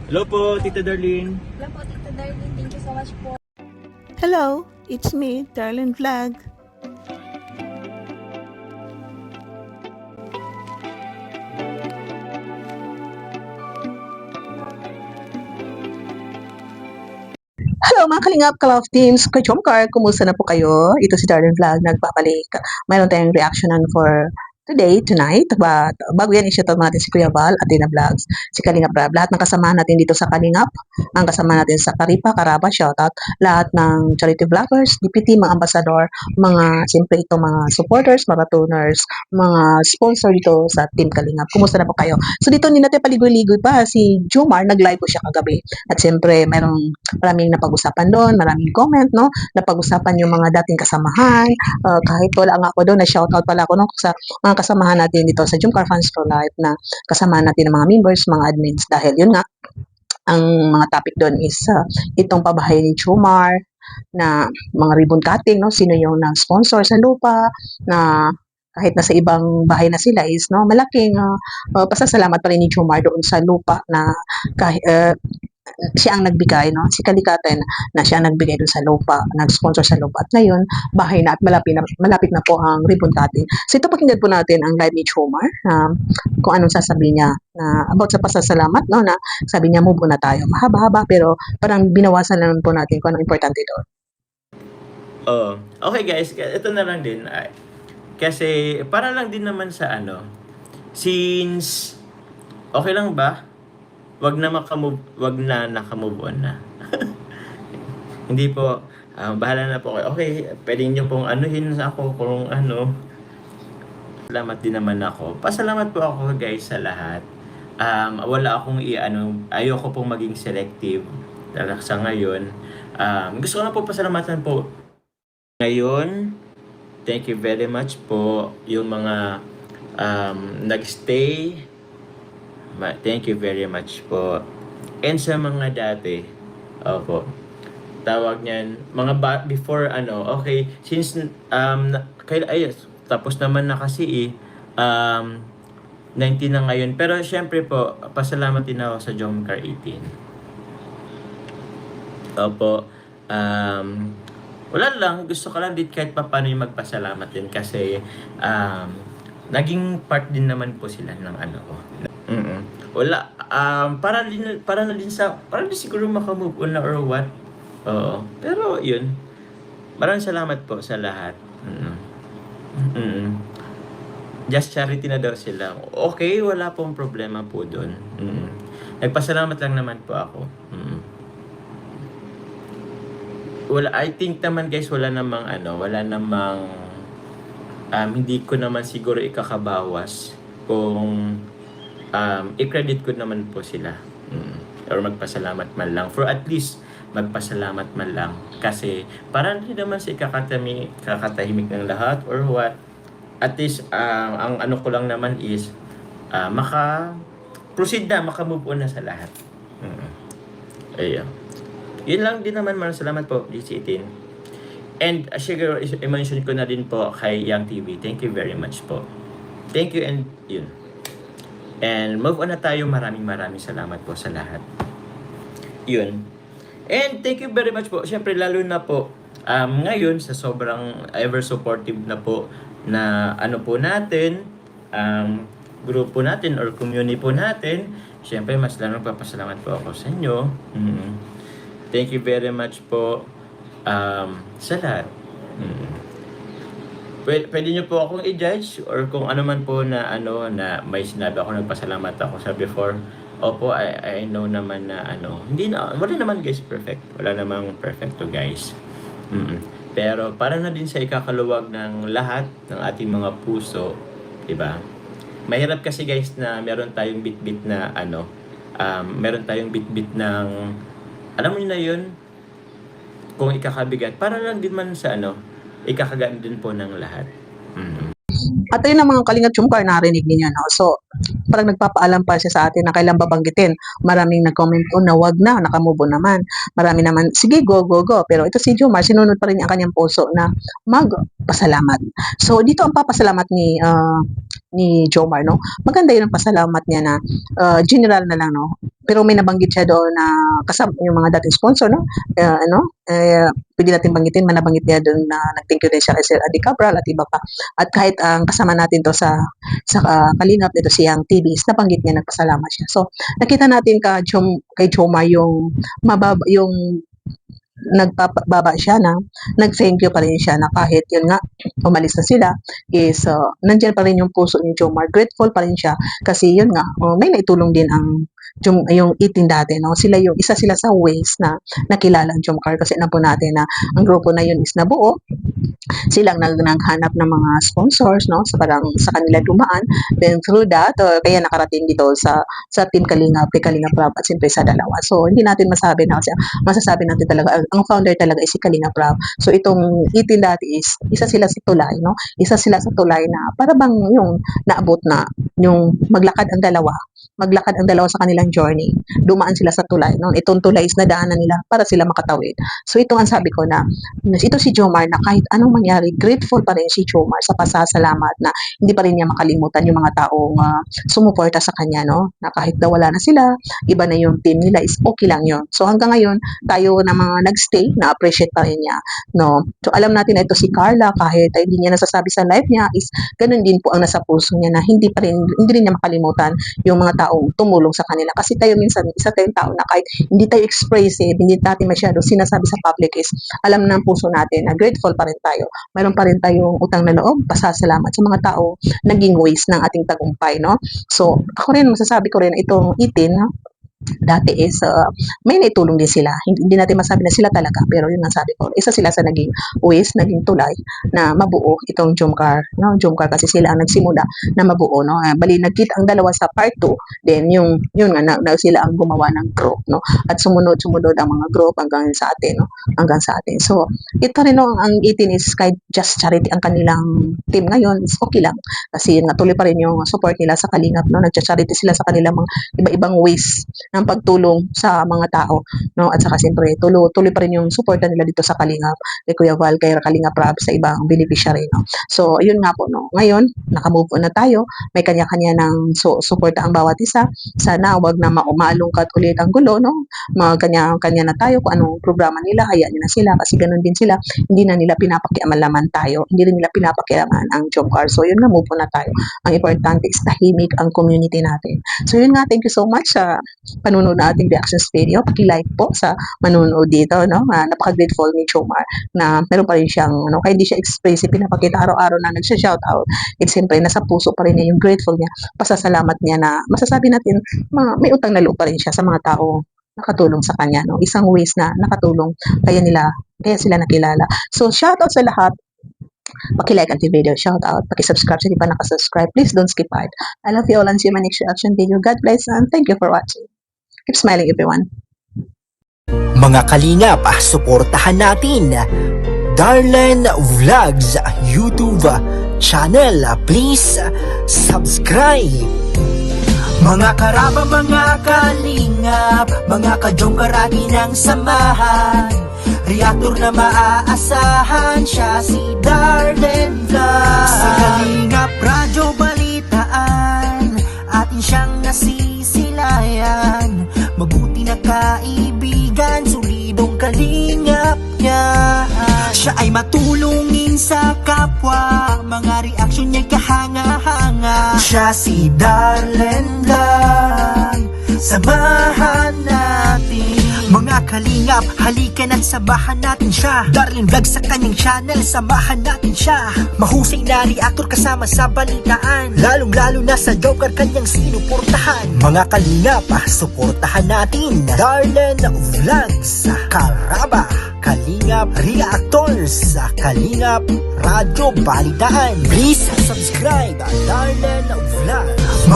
Hello po, Tita Darlene. Hello po, Tita Darlene. Thank you so much po. Hello, it's me, Darlene Vlog. Hello mga Kalingap, Kalove Teams, Kachomkar, kumusta na po kayo? Ito si Darren Vlog, nagbabalik. Mayroon tayong reactionan for today, tonight, but bago yan, i-shoutout natin si Kuya Val, Athena Vlogs, si Kalingap Rab, lahat ng kasamahan natin dito sa Kalingap, ang kasama natin sa Karipa, Karaba, shoutout, lahat ng charity vloggers, DPT, mga ambassador, mga, siyempre ito, mga supporters, marathoners, mga sponsor dito sa Team Kalingap. Kumusta na po kayo? So dito, hindi natin paligoy-ligoy pa, si Jomar, nag-live po siya kagabi. At siyempre, maraming napag-usapan doon, maraming comment, no? Napag-usapan yung mga dating kasamahan, kahit wala nga ako doon, na-shoutout pala ako no, sa mga kasamahan natin dito sa Jomcar Fans for Life na kasamahan natin ng mga members, mga admins, dahil yun nga, ang mga topic doon is itong pabahay ni Jomar na mga ribbon cutting, no? Sino yung nag-sponsor sa lupa, na kahit nasa ibang bahay na sila is no malaking pasasalamat pa rin ni Jomar doon sa lupa na kahit siya ang nagbigay, no? Si Kalikaten na siya ang nagbigay doon sa lupa, nag-sponsor sa lupa. At ngayon, bahay na at malapit na po ang ribbon cutting. So ito pakinggan po natin ang live ni Jomar, kung anong sasabihin niya about sa pasasalamat, no? Na sabi niya, move on na tayo. Mahaba-haba pero parang binawasan lang po natin kung anong importante doon. Oh, okay guys, ito na lang din. Kasi para lang din naman sa since okay lang ba? Wag na nakamove on na. Hindi po, bahala na po kayo. Okay, pwede niyo pong anuhin sa ako kung ano. Salamat din naman ako. Pasalamat po ako guys sa lahat. Wala akong ayoko pong maging selective talaga sa ngayon. Gusto ko na po pasalamatan po. Ngayon, thank you very much po yung mga nagstay. Thank you very much po. And sa mga dati, opo, tawag niyan, mga before okay, since tapos naman na kasi 19 na ngayon. Pero syempre po, pasalamat din ako sa Jomcar 18. Opo, wala lang, gusto ko lang din kahit paano yung magpasalamat din kasi naging part din naman po sila ng ko. Wala, para na din siguro makamove on na or what. Oo, pero yun, maraming salamat po sa lahat. Just charity na daw sila. Okay, wala pong problema po doon. Nagpasalamat lang naman po ako. Wala, I think naman guys, wala namang hindi ko naman siguro ikakabawas kung i-credit ko naman po sila. Or magpasalamat man lang. For at least magpasalamat man lang. Kasi para hindi naman sa kakatahimik ng lahat or what. At least ang ko lang naman is proceed na, maka-move on na sa lahat. Ayun. Yun lang din naman, maraming salamat po, DC18. And siguro, i-mention ko na din po kay Young TV. Thank you very much po. Thank you and yun. And move on na tayo. Maraming salamat po sa lahat. Yun. And thank you very much po. Siyempre, lalo na po, ngayon, sa sobrang ever supportive na po na po natin, grupo natin or community po natin, siyempre, mas lalong papasalamat po ako sa inyo. Thank you very much po sa lahat. Pwede nyo po akong i-judge or kung ano man po na na may sinabi ako, nagpasalamat ako sa before. Opo, I know naman na wala naman guys perfect. Wala namang perfecto guys. Pero para na din sa ikakaluwag ng lahat ng ating mga puso, 'di ba? Mahirap kasi guys na meron tayong bit-bit na meron tayong bit-bit ng alam mo na 'yun, kung ikakabigat para lang din man sa ikakagaan din po ng lahat. At ayun ang mga Kalingap Jomcar, narinig ninyo, no? So, parang nagpapaalam pa siya sa atin na kailan babanggitin. Maraming nag-comment na wag na, nakamove on naman. Marami naman, sige, go. Pero ito si Jomar, sinunod pa rin ang kanyang puso na magpasalamat. So, dito ang papasalamat ni Jomar, no? Maganda yun ang pasalamat niya na general na lang, no? Pero may nabanggit siya doon na kasama yung mga dating sponsor, no? Pwede natin banggitin, manabanggit niya doon na nag-thank you din siya kay Sir Adi Cabral at iba pa. At kahit ang kasama natin to sa Kalingap nito si Yang TVs, nabanggit niya, nagpasalamat siya. So, nakita natin kay Jomar yung nagbaba siya na nag-thank you pa rin siya na kahit yun nga umalis na sila is nandiyan pa rin yung puso ni Jomar, grateful pa rin siya kasi yun nga may naitulong din yung 18 dati, no? Isa sila sa ways na nakilala ang Jomcar kasi na po natin na ang grupo na yun is nabuo, silang naghanap ng mga sponsors, no? Sa kanila dumaan, then through that kaya nakarating dito sa Team Kalingap, kay Kalingap Rab at siyempre sa dalawa. So hindi natin masabi na kasi masasabi natin talaga ang founder talaga is si Kalingap Rab. So itong 18 dati is isa sila sa tulay, no? Isa sila sa tulay na para bang yung naabot na yung maglakad ang dalawa sa kanilang journey. Dumaan sila sa tulay, no? Itong tulay is nadaanan nila para sila makatawid. So ito ang sabi ko na ito si Jomar na kahit anong mangyari, grateful pa rin si Jomar sa pasasalamat na hindi pa rin niya makalimutan yung mga taong sumuporta sa kanya, no? Na kahit nawala na sila, iba na yung team nila, is okay lang yun. So hanggang ngayon, tayo na mga nagstay, na-appreciate pa rin niya, no? So alam natin na ito si Carla, kahit hindi niya nasasabi sa live niya, is ganun din po ang nasa puso niya na hindi rin niya makalimutan yung mga taong tumulong sa kanila. Kasi tayo minsan, isa tayong tao na kahit hindi tayo expressive, hindi natin masyado sinasabi sa public, is alam ng puso natin na grateful pa rin tayo. Mayroon pa rin tayong utang na loob, pasasalamat sa mga tao naging ways ng ating tagumpay, no? So, ako rin, masasabi ko rin na itong 18, no? Dati is may naitulong din sila. Hindi natin masabi na sila talaga, pero yun ang sabi ko. Isa sila sa naging ways, naging tulay na mabuo itong Jomcar, no? Jomcar kasi sila ang nagsimula na mabuo, no? Bali nagkita ang dalawa sa part 2, then yun nga na sila ang gumawa ng group, no? At sumunod ang mga group hanggang sa atin, no? Hanggang sa atin. So, ito rin, no, ang 18 is kahit just charity ang kanilang team ngayon, is okay lang. Kasi yun nga, tuloy pa rin yung support nila sa Kalingap, no? Nagcha-charity sila sa kanilang mga iba-ibang ways ng pagtulong sa mga tao, no? At saka siyempre tuloy pa rin yung suporta nila dito sa Kalingap, kay Kuya Val, kay Kalingap Rab, sa ibang beneficiary, no? So ayun nga po, no, ngayon naka-move on na tayo, may kanya-kanya ng suporta ang bawat isa. Sana wag na maalungkat ulit ang gulo, no? Kanya-kanya na tayo kung anong programa nila, hayaan nila sila kasi ganun din sila, hindi na nila pinapakialaman tayo, hindi rin nila pinapakialaman ang Jomcar. So yun nga, move on na tayo. Ang importante is tahimik ang community natin. So yun nga, thank you so much sa panunood na ating reactions video. Paki-like po sa manunood dito, no? Napaka-grateful ni Jomar na meron pa rin siyang, no, kahit hindi siya expressive, pinapakita araw-araw na nagsha-shoutout. It's siyempre nasa puso pa rin niya yung grateful niya, pasasalamat niya na masasabi natin may utang na loob pa rin siya sa mga tao nakatulong sa kanya, no? Isang ways na nakatulong kaya sila nakilala. So shoutout sa lahat. Paki-like ang video, shout out, paki-subscribe sa hindi pa nakasubscribe. Please don't skip out. I love you all and see you in my next reaction video. God bless and thank you for watching. Keep smiling, everyone. Mga kalingap, suportahan natin Darlen Vlogs YouTube channel. Please subscribe. Mga karaba, mga kalingap, mga ka-Jomcar atin ang samahan. Reactor na maaasahan, siya si Darlen Vlogs. Sa Kalingap Radyo Balitaan, atin siyang nasisilayan. Mabuti na kaibigan, solidong kalingap niya. Siya ay matulungin sa kapwa, mga reaksyon niya'y kahanga-hanga. Siya si Darlen Vlogs, samahan natin. Mga kalingap, halikan at samahan natin siya. Darlen Vlogs sa kanyang channel, samahan natin siya. Mahusay na reactor kasama sa balitaan, lalong-lalo na sa Jomcar kanyang sinuportahan. Mga kalingap, suportahan natin Darlen Vlogs, Karaba, Kalingap Reactors, Kalingap Radyo Balitaan. Please subscribe Darlen Vlogs.